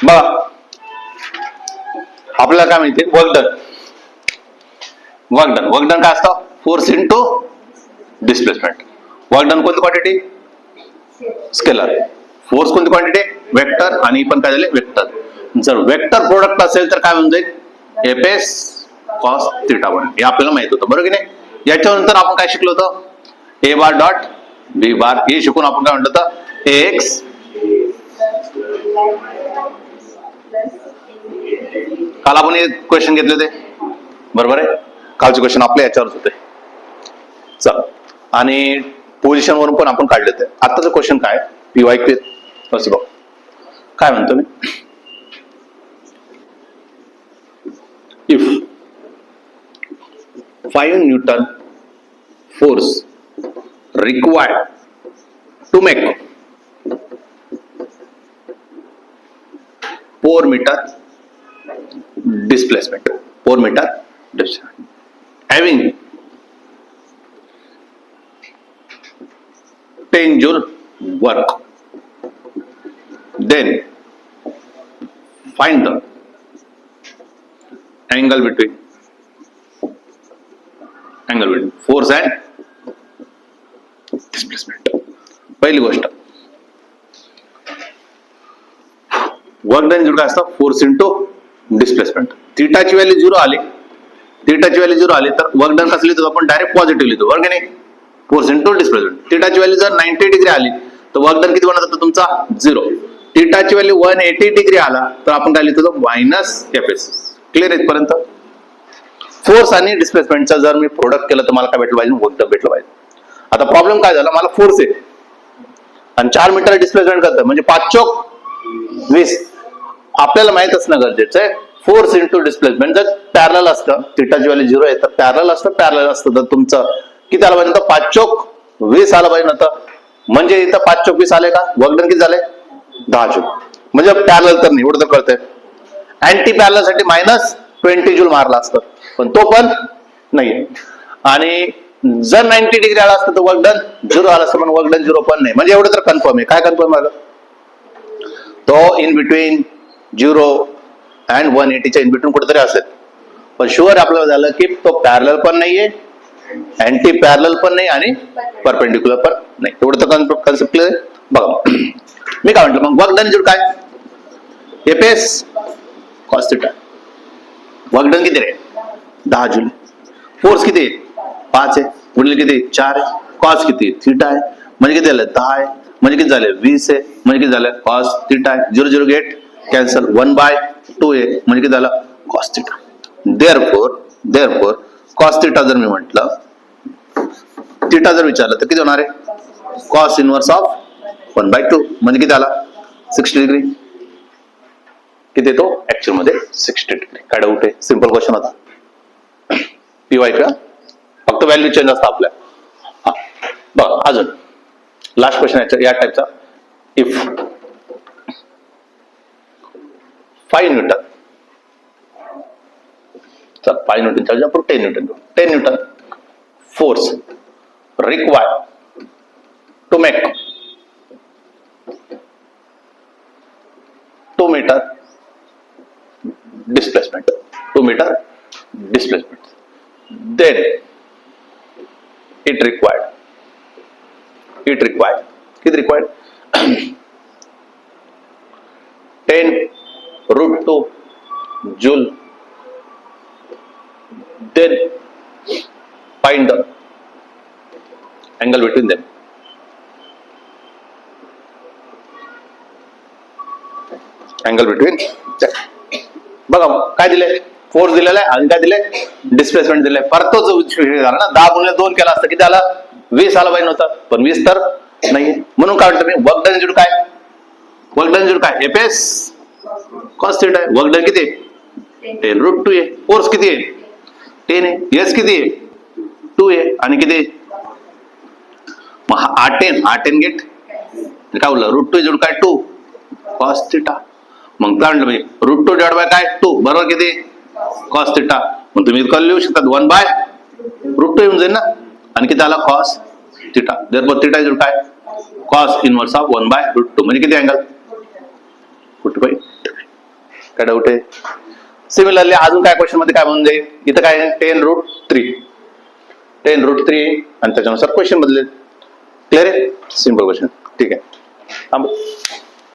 बघा आपल्याला काय माहिती वर्क डन काय असतं force into displacement. Work done कोणती क्वांटिटी स्केलर, फोर्स कोणती क्वांटिटी वेक्टर आणि पण काय झाले वेक्टर. जर वेक्टर प्रोडक्ट असेल तर काय होऊन जाईल F S cos theta one हे आपल्याला माहित होतं बरोबर की नाही. याच्यानंतर आपण काय शिकलो होतं ए बार डॉट बी बार हे शिकून आपण काय म्हणतो होतं एक्स काल आपण हे क्वेश्चन घेतले होते बरोबर आहे. कालचे क्वेश्चन आपल्या याच्यावरच होते चल आणि पोझिशन वरून पण आपण काढले होते. आताचं क्वेश्चन काय पीवाय क्यू असं बघ काय म्हणतो me if 5 Newton force required to make 4 meter displacement having 10 joule work, then find the angle between force and displacement. पहिली गोष्ट वर्क डन काय असतं फोर्स इंटू डिस्प्लेसमेंट. थीटाची व्हॅल्यू 0 आली तर वर्क डन कसं लिहितो आपण डायरेक्ट पॉझिटिव्ह लिहितो बरोबर की नाही फोर्स इंटू डिस्प्लेसमेंट. थीटाची व्हॅल्यू जर 90 डिग्री आली तर वर्क डन किती बनत होता तुमचा 0. थीटाची व्हॅल्यू 180 डिग्री आला तर आपण काय लिहितो मायनस एफ एस. क्लिअर आहे इथपर्यंत. फोर्स आणि डिस्प्लेसमेंटचा जर मी प्रोडक्ट केलं तर मला काय भेटलं पाहिजे वर्क डन भेटलं पाहिजे. आता प्रॉब्लेम काय झाला मला फोर्स आहे आणि 4 मीटर डिस्प्लेसमेंट करतं म्हणजे 5 चोक 20. आपल्याला माहित असणं गरजेचं आहे फोर्स इंटू डिस्प्लेसमेंट जर पॅरलल असतं थीटाची व्हॅल्यू 0 आहे तर पॅरलल असतं तर तुमचं किती आलं पाहिजे 5 चोक 20 आलं पाहिजे नव्हतं. म्हणजे इथं 5 चोक 20 आले का वर्क डन किती झाले 10 जूल. म्हणजे पॅरलल तर नाही एवढं तर कळतंय. अँटी पॅरलल साठी -20 जूल मारला असतं पण तो पण नाहीये. आणि जर 90 डिग्री आला असतं तर वर्क डन 0 आला असतं पण वर्क डन 0 पण नाही. म्हणजे एवढं तर कन्फर्म आहे. काय कन्फर्म आलं तो इन बिटवीन 0 अँड 180च्या इन बिटवीन कुठेतरी असेल. पण शुअर आपल्याला झालं की तो पॅरलल पण नाहीये अँटी पॅरलल पण नाही आणि परपेंडिक्युलर पण नाही. एवढं तर कन्सेप्ट क्लिअर आहे. बघा मी काय म्हटलं मग वर्क डन इज काय F S cos theta. Work done किती रे 10 जूल. फोर्स किती आहे 5 आहे गुणिले किती 4 आहे. कॉस किती थिटा आहे म्हणजे किती झालं 10 आहे म्हणजे किती झाले 20 आहे म्हणजे किती झालं कॉस थिटा आहे. 0 0 गेट कॅन्सल 1/2 आहे म्हणजे किती झालं cos theta. Therefore cos theta जर मी म्हटलं थिटा जर विचारलं तर किती होणार आहे कॉस इनवर्स ऑफ 1/2 म्हणजे किती आला 60 डिग्री. किती येतो ऍक्च्युअल मध्ये 60 डिग्री. काय डाऊट आहे सिंपल क्वेश्चन होता पीवाय का फक्त व्हॅल्यू चेंज असतं आपल्या. बघा अजून लास्ट क्वेश्चन या टाइपचा if 5 newton 5 newton 10 newton force required to make 2 meter displacement then it required required 10√2 joule. Then find the angle between them. बघा काय दिले फोर्स दिलेला आहे आणि काय दिले डिस्प्लेसमेंट दिले. परत तोच झाला ना 10 गुणिले 2 केला असता किती आला 20 आला पाहिजे नव्हता पण 20 तर नाही. म्हणून काय म्हणतो मी वर्क डन काय एफ एस कॉस थिटा आहे. वर्क डन किती 10√2 आहे. फोर्स किती आहे 10 आहे. एस किती आहे 2 आहे आणि किती मग 10 गेट काय बोललं √2 काय 2 कॉस थिटा. मग काय म्हटलं मी √2 डिवाइड बाय काय 2 बरोबर किती कॉस थिटा. मग तुम्ही इतकं लिहू शकता 1/√2 येऊन जाईल ना आणि किती आला cos theta. Therefore theta is काय कॉस इनवर्स ऑफ 1/√2 म्हणजे किती अँगल 45. काय डाऊट आहे? सिमिलरली अजून काय क्वेश्चन मध्ये काय म्हणून जाईल, इथं काय 10√3 10√3 आणि त्याच्यानुसार क्वेश्चन बदलेल. क्लिअर आहे? Simple question. ठीक आहे.